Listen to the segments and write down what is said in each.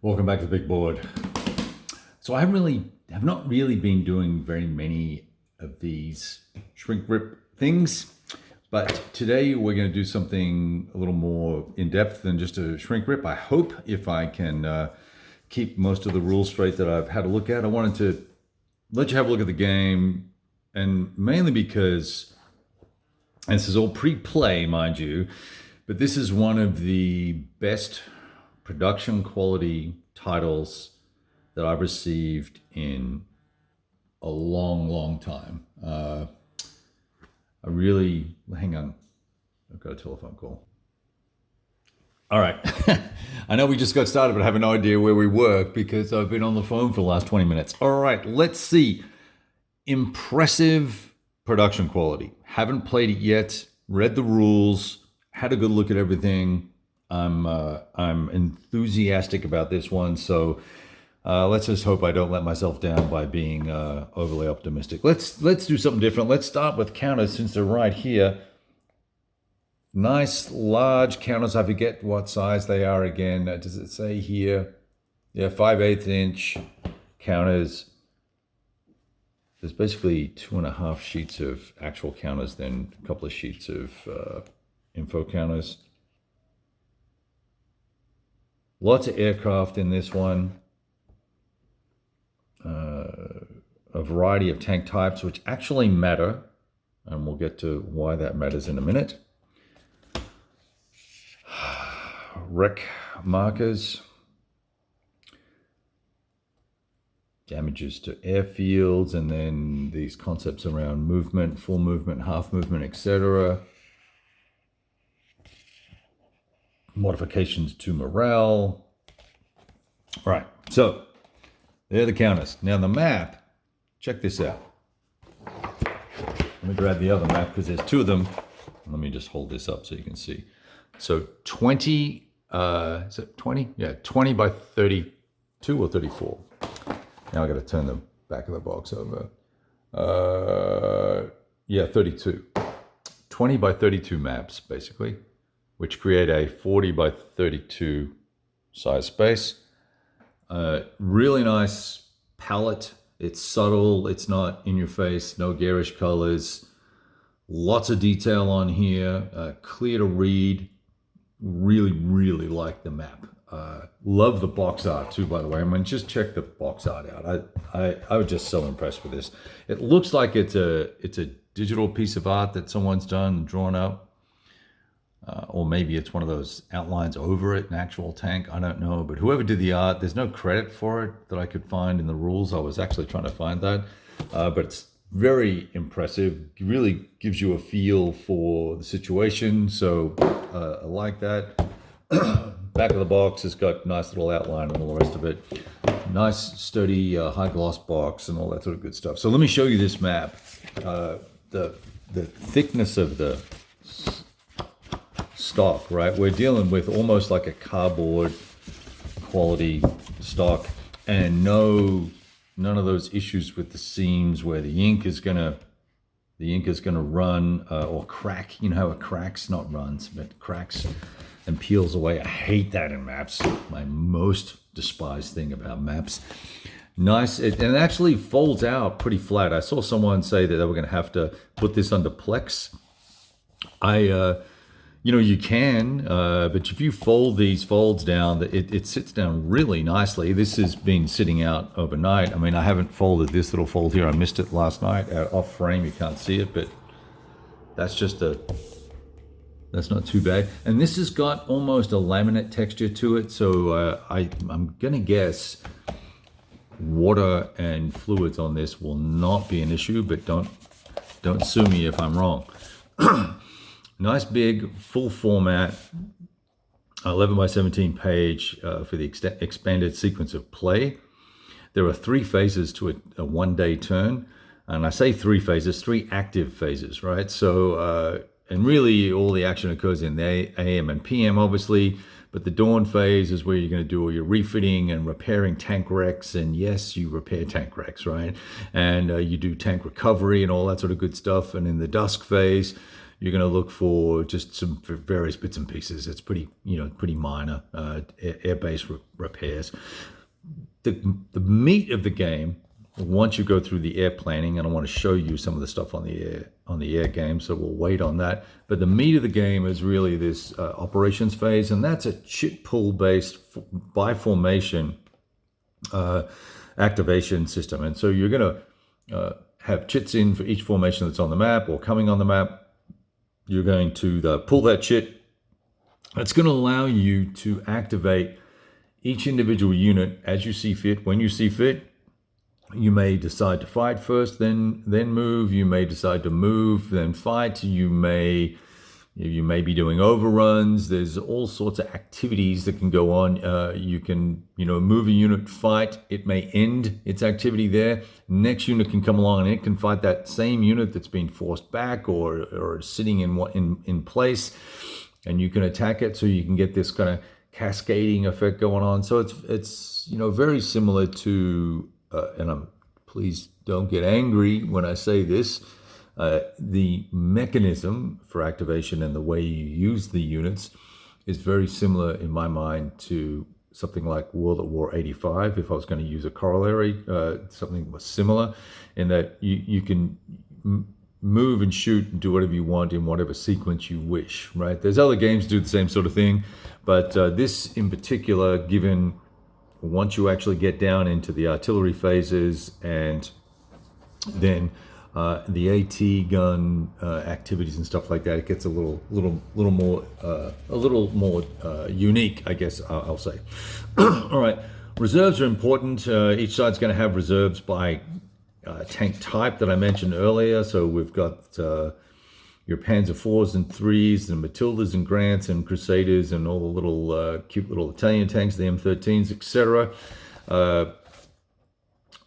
Welcome back to the big board. So I have not really been doing very many of these shrink rip things, but today we're going to do something a little more in depth than just a shrink rip. I hope, if I can keep most of the rules straight that I've had a look at. I wanted to let you have a look at the game, and mainly because, and this is all pre-play, mind you, but this is one of the best production quality titles that I've received in a long time. Hang on, I've got a telephone call. All right. I know we just got started, but I have no idea where we were because I've been on the phone for the last 20 minutes. All right, let's see. Impressive production quality. Haven't played it yet, read the rules, had a good look at everything. I'm enthusiastic about this one, so let's just hope I don't let myself down by being overly optimistic. Let's do something different. Let's start with counters since they're right here. Nice large counters. I forget what size they are again. Does it say here? Yeah, 5/8 inch counters. There's basically 2.5 sheets of actual counters, then a couple of sheets of info counters. Lots of aircraft in this one. A variety of tank types, which actually matter, and we'll get to why that matters in a minute. Wreck markers. Damages to airfields, and then these concepts around movement, full movement, half movement, etc. Modifications to morale. All right, so there are the counters. Now the map, check this out. Let me grab the other map because there's two of them. Let me just hold this up so you can see. So 20, is it 20? Yeah, 20 by 32 or 34. Now I got to turn the back of the box over. Yeah, 32. 20 by 32 maps, basically, which create a 40 by 32 size space. Really nice palette. It's subtle. It's not in your face. No garish colors. Lots of detail on here. Clear to read. Really like the map. Love the box art too, by the way. I mean, just check the box art out. I was just so impressed with this. It looks like it's a digital piece of art that someone's done and drawn up. Or maybe it's one of those outlines over it, an actual tank. I don't know. But whoever did the art, there's no credit for it that I could find in the rules. I was actually trying to find that. But it's very impressive. It really gives you a feel for the situation. So I like that. Back of the box has got nice little outline and all the rest of it. Nice, sturdy, high gloss box and all that sort of good stuff. So let me show you this map. The thickness of the stock, right? We're dealing with almost like a cardboard quality stock, and none of those issues with the seams where the ink is gonna run or crack. You know how it cracks, not runs, but cracks and peels away. I hate that in maps. My most despised thing about maps. Nice, and it actually folds out pretty flat. I saw someone say that they were going to have to put this under Plex. You can, but if you fold these folds down, it sits down really nicely. This has been sitting out overnight. I mean, I haven't folded this little fold here. I missed it last night off frame. You can't see it, but that's not too bad. And this has got almost a laminate texture to it. So I'm going to guess water and fluids on this will not be an issue, but don't sue me if I'm wrong. Nice big full format 11 by 17 page for the expanded sequence of play. There are 3 phases to a 1-day turn. And I say 3 phases, 3 active phases, right? So, and really all the action occurs in the AM and PM, obviously, but the dawn phase is where you're going to do all your refitting and repairing tank wrecks. And yes, you repair tank wrecks, right? And you do tank recovery and all that sort of good stuff. And in the dusk phase, you're going to look for just some various bits and pieces. It's pretty, pretty minor air-based repairs. The meat of the game, once you go through the air planning, and I want to show you some of the stuff on the air game, so we'll wait on that. But the meat of the game is really this operations phase, and that's a chit pool based by formation activation system. And so you're going to have chits in for each formation that's on the map or coming on the map. You're going to pull that chit. It's going to allow you to activate each individual unit as you see fit, when you see fit. You may decide to fight first, then move. You may decide to move, then fight. You may be doing overruns. There's all sorts of activities that can go on. You can, move a unit, fight. It may end its activity there. Next unit can come along and it can fight that same unit that's been forced back or sitting in place, and you can attack it. So you can get this kind of cascading effect going on. So it's very similar to. And please don't get angry when I say this, the mechanism for activation and the way you use the units is very similar in my mind to something like World at War 85. If I was going to use a corollary, something was similar in that you can move and shoot and do whatever you want in whatever sequence you wish, right? There's other games do the same sort of thing, but this in particular, given once you actually get down into the artillery phases and then the AT gun activities and stuff like that, it gets a little more unique, I guess I'll say. All right, reserves are important. Each side's going to have reserves by tank type that I mentioned earlier. So we've got your Panzer IVs and IIIs and Matildas and Grants and Crusaders and all the little cute little Italian tanks, the M13s, etc.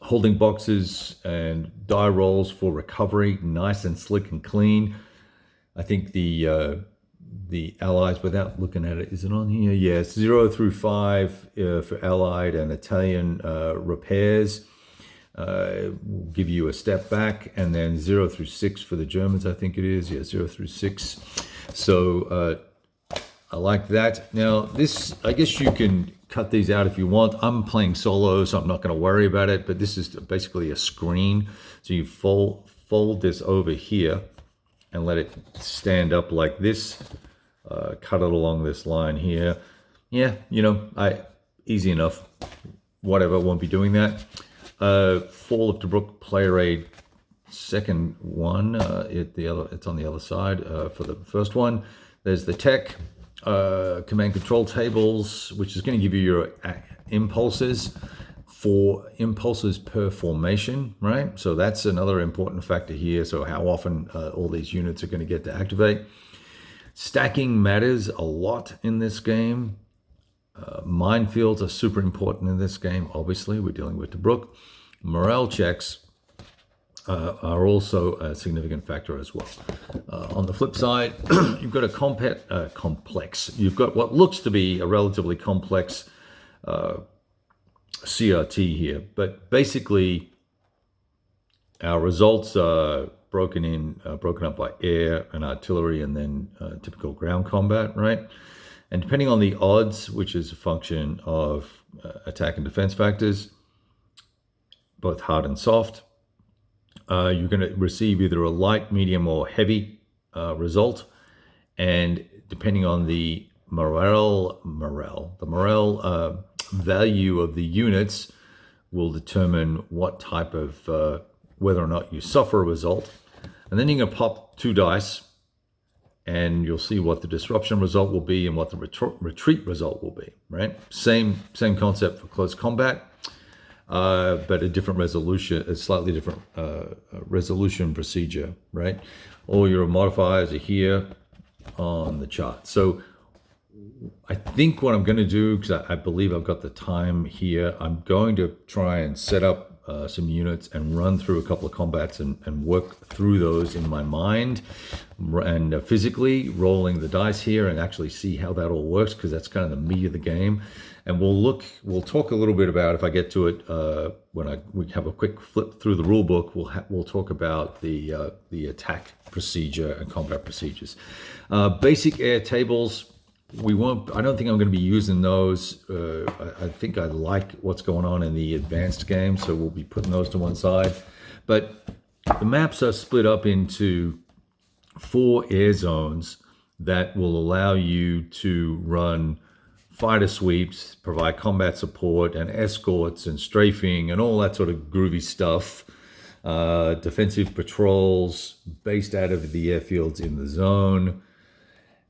Holding boxes and die rolls for recovery, nice and slick and clean. I think the Allies, without looking at it, is it on here? Yes, 0 through 5 for Allied and Italian repairs. Will give you a step back, and then 0 through 6 for the Germans, I think it is. Yeah, 0 through 6. So I like that. Now this, I guess you can cut these out if you want. I'm playing solo, so I'm not going to worry about it, but this is basically a screen. So you fold this over here and let it stand up like this. Cut it along this line here. Yeah, easy enough. Whatever, won't be doing that. Fall of Tobruk Player Aid, second one. It's on the other side for the first one. There's the tech, command control tables, which is going to give you your impulses per formation, right? So that's another important factor here. So how often all these units are going to get to activate. Stacking matters a lot in this game. Minefields are super important in this game. Obviously, we're dealing with Tobruk. Morale checks are also a significant factor as well. On the flip side, you've got a complex. You've got what looks to be a relatively complex CRT here, but basically our results are broken up by air and artillery, and then typical ground combat, right? And depending on the odds, which is a function of attack and defense factors, both hard and soft, you're going to receive either a light, medium, or heavy result. And depending on the morale value of the units will determine what type of, whether or not you suffer a result. And then you're going to pop 2 dice, and you'll see what the disruption result will be and what the retreat result will be, right? Same concept for close combat, but a different resolution, a slightly different resolution procedure, right? All your modifiers are here on the chart. So I think what I'm going to do, because I believe I've got the time here, I'm going to try and set up some units and run through a couple of combats and work through those in my mind. and physically rolling the dice here and actually see how that all works, because that's kind of the meat of the game. And we'll talk a little bit about, if I get to it, when we have a quick flip through the rule book, we'll talk about the attack procedure and combat procedures. Basic air tables, we won't. I don't think I'm going to be using those. I think I like what's going on in the advanced game, so we'll be putting those to one side. But the maps are split up into 4 air zones that will allow you to run fighter sweeps, provide combat support and escorts and strafing and all that sort of groovy stuff. Defensive patrols based out of the airfields in the zone.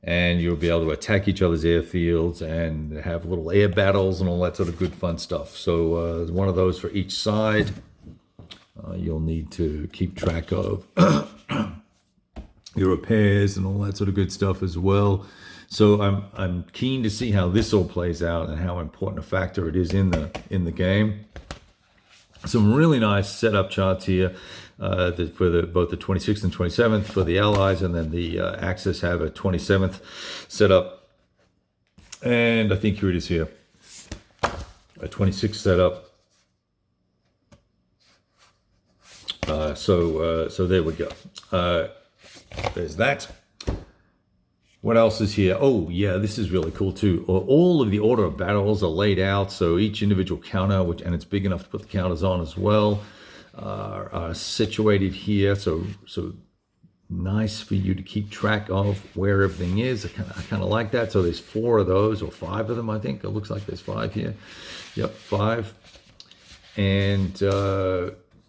And you'll be able to attack each other's airfields and have little air battles and all that sort of good fun stuff. So one of those for each side. You'll need to keep track of your repairs and all that sort of good stuff as well. So I'm keen to see how this all plays out and how important a factor it is in the game. Some really nice setup charts here for both the 26th and 27th for the Allies, and then the Axis have a 27th setup. And I think here it is here, a 26th setup. So there we go. There's that. What else is here? Oh, yeah, this is really cool too. All of the order of battles are laid out, so each individual counter, and it's big enough to put the counters on as well, are situated here. So nice for you to keep track of where everything is. I kind of like that. So there's 4 of those, or 5 of them, I think. It looks like there's 5 here. Yep, 5. And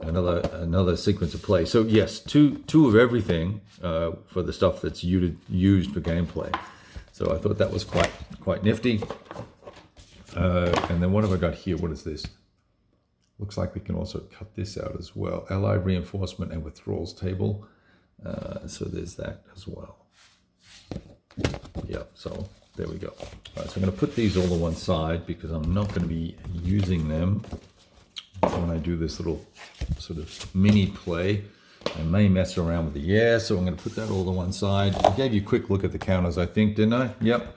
another sequence of play. So yes, two of everything for the stuff that's used for gameplay. So I thought that was quite nifty. And then what have I got here? What is this? Looks like we can also cut this out as well. Allied reinforcement and withdrawals table. So there's that as well. Yep, so there we go. All right, so I'm going to put these all to one side because I'm not going to be using them when I do this little sort of mini play. I may mess around with the air, so I'm going to put that all to one side. I gave you a quick look at the counters, I think, didn't I? Yep.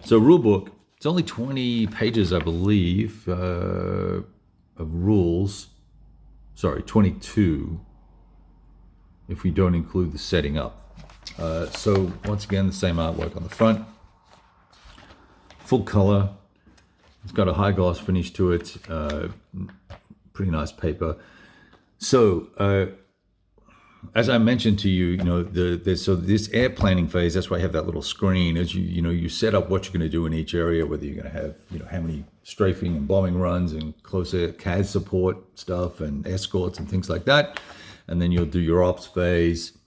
So rulebook, it's only 20 pages, I believe, of rules. Sorry, 22, if we don't include the setting up. So once again, the same artwork on the front. Full color. It's got a high gloss finish to it. Pretty nice paper. So as I mentioned to you, so this air planning phase, that's why I have that little screen. As you set up what you're going to do in each area, whether you're going to have how many strafing and bombing runs and close air CAS support stuff and escorts and things like that, and then you'll do your ops phase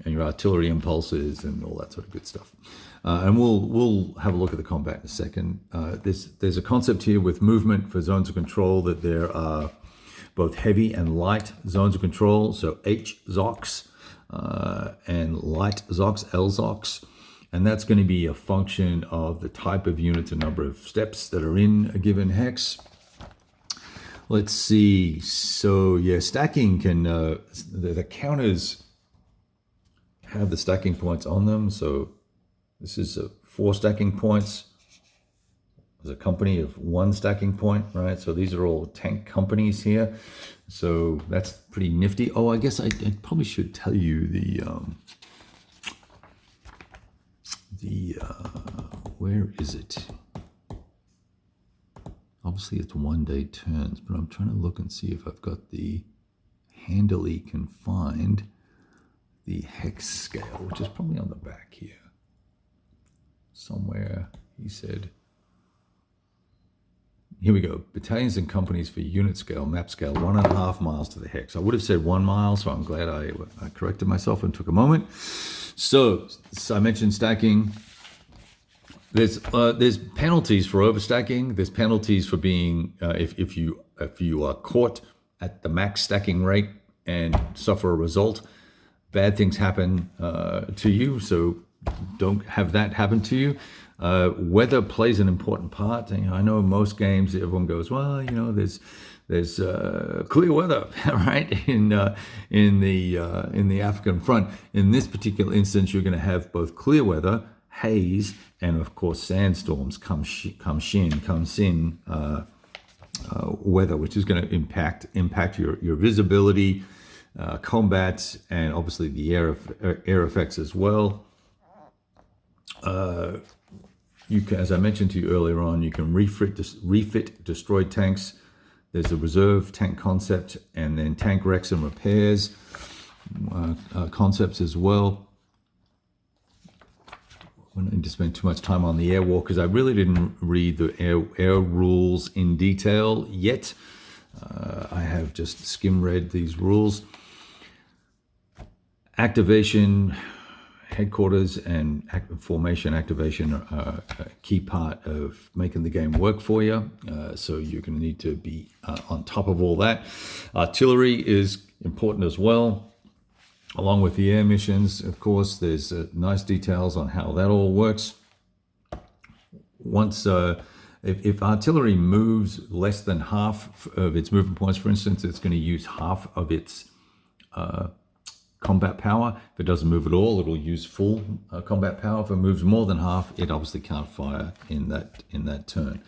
and your artillery impulses and all that sort of good stuff. And we'll have a look at the combat in a second. There's a concept here with movement for zones of control that there are both heavy and light zones of control, so HZOCs and light ZOCs, LZOCs, and that's going to be a function of the type of units and number of steps that are in a given hex. Let's see. So yeah, stacking can the counters have the stacking points on them. So this is 4 stacking points. There's a company of 1 stacking point, right? So these are all tank companies here. So that's pretty nifty. Oh, I guess I probably should tell you where is it? Obviously it's 1-day turns, but I'm trying to look and see if I've got handily can find the hex scale, which is probably on the back here. Somewhere, he said. Here we go. Battalions and companies for unit scale, map scale, 1.5 miles to the hex. I would have said 1 mile, so I'm glad I corrected myself and took a moment. So I mentioned stacking. There's penalties for overstacking. There's penalties for being if you are caught at the max stacking rate and suffer a result, bad things happen to you. So don't have that happen to you. Weather plays an important part. I know in most games everyone goes, well, there's clear weather, right? In the African front. In this particular instance, you're going to have both clear weather, haze, and of course sandstorms, sin weather, which is going to impact your visibility, combat, and obviously the air effects as well. You can, as I mentioned to you earlier on, you can refit destroyed tanks. There's a reserve tank concept, and then tank wrecks and repairs concepts as well. I don't need to spend too much time on the air war because I really didn't read the air rules in detail yet. I have just skim-read these rules. Activation, headquarters, and formation activation are a key part of making the game work for you. So you're going to need to be on top of all that. Artillery is important as well. Along with the air missions, of course, there's nice details on how that all works. Once, if artillery moves less than half of its movement points, for instance, it's going to use half of its combat power. If it doesn't move at all, it'll use full combat power. If it moves more than half, it obviously can't fire in that turn.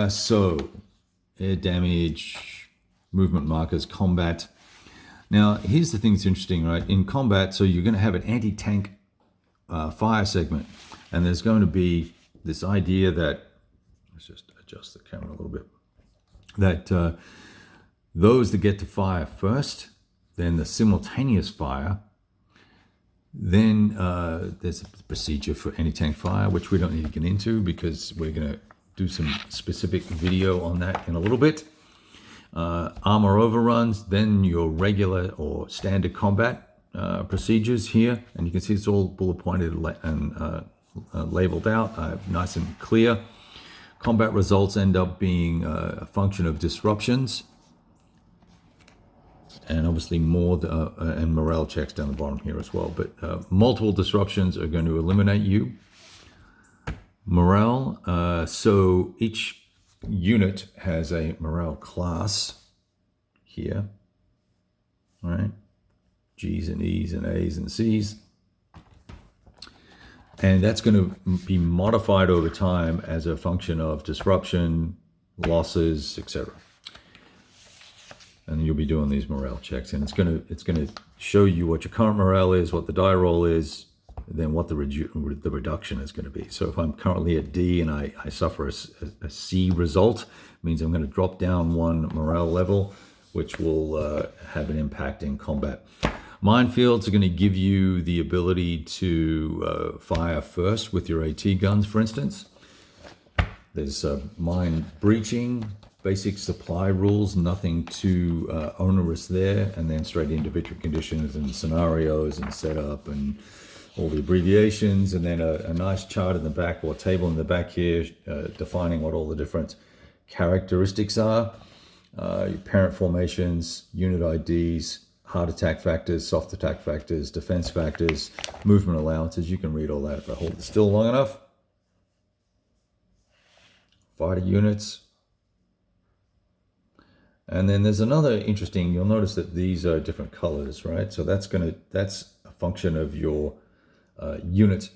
So, air damage, movement markers, combat. Now, here's the thing that's interesting, right? In combat, so you're going to have an anti-tank fire segment, and there's going to be this idea that, let's just adjust the camera a little bit, that those that get to fire first, then the simultaneous fire, then there's a procedure for anti-tank fire, which we don't need to get into because we're going to do some specific video on that in a little bit. Armor overruns, then your regular or standard combat procedures here, and you can see it's all bullet pointed and labeled out, nice and clear. Combat results end up being a function of disruptions, and obviously more and morale checks down the bottom here as well. But multiple disruptions are going to eliminate you. Morale, so each unit has a morale class here, all right? G's and E's and A's and C's. And that's going to be modified over time as a function of disruption, losses, etc. And you'll be doing these morale checks, and it's going to show you what your current morale is, what the die roll is, then what the reduction is going to be. So if I'm currently at D and I suffer a C result, it means I'm going to drop down one morale level, which will have an impact in combat. Minefields are going to give you the ability to fire first with your AT guns, for instance. There's mine breaching, basic supply rules, nothing too onerous there, and then straight into victory conditions and scenarios and setup and all the abbreviations, and then a nice chart in the back or table in the back here defining what all the different characteristics are. Your parent formations, unit IDs, hard attack factors, soft attack factors, defense factors, movement allowances. You can read all that if I hold it still long enough. Fighter units. And then there's another interesting, you'll notice that these are different colors, right? So that's a function of your unit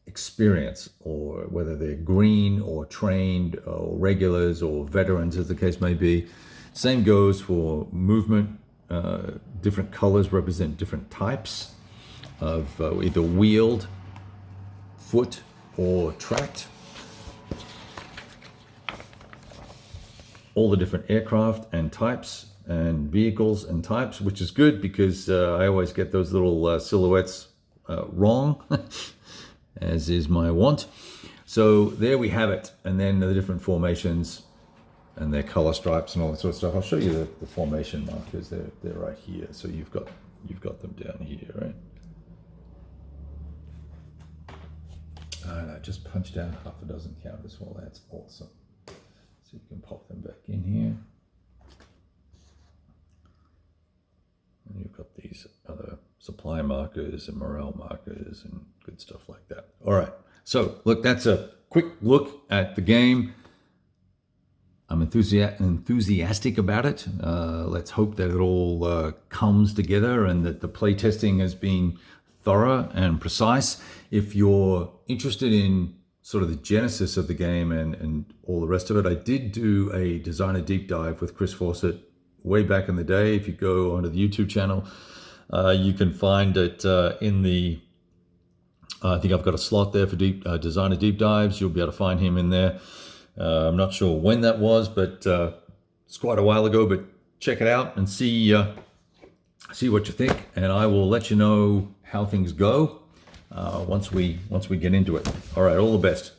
experience, or whether they're green or trained or regulars or veterans, as the case may be. Same goes for movement. Different colors represent different types of either wheeled, foot, or tracked. All the different aircraft and types and vehicles and types, which is good because I always get those little silhouettes wrong, as is my want. So there we have it. And then the different formations and their color stripes and all that sort of stuff. I'll show you the formation markers. They're right here. So you've got them down here, right? And I just punched out half a dozen counters. Well, that's awesome. So you can pop them back in here. And you've got these other supply markers and morale markers and good stuff like that. All right. So look, that's a quick look at the game. I'm enthusiastic about it. Let's hope that it all comes together and that the playtesting has been thorough and precise. If you're interested in sort of the genesis of the game and all the rest of it, I did do a designer deep dive with Chris Fawcett way back in the day. If you go onto the YouTube channel, you can find it in the, I think I've got a slot there for designer deep dives. You'll be able to find him in there. I'm not sure when that was, but it's quite a while ago. But check it out and see what you think, and I will let you know how things go once we get into it. All right, all the best.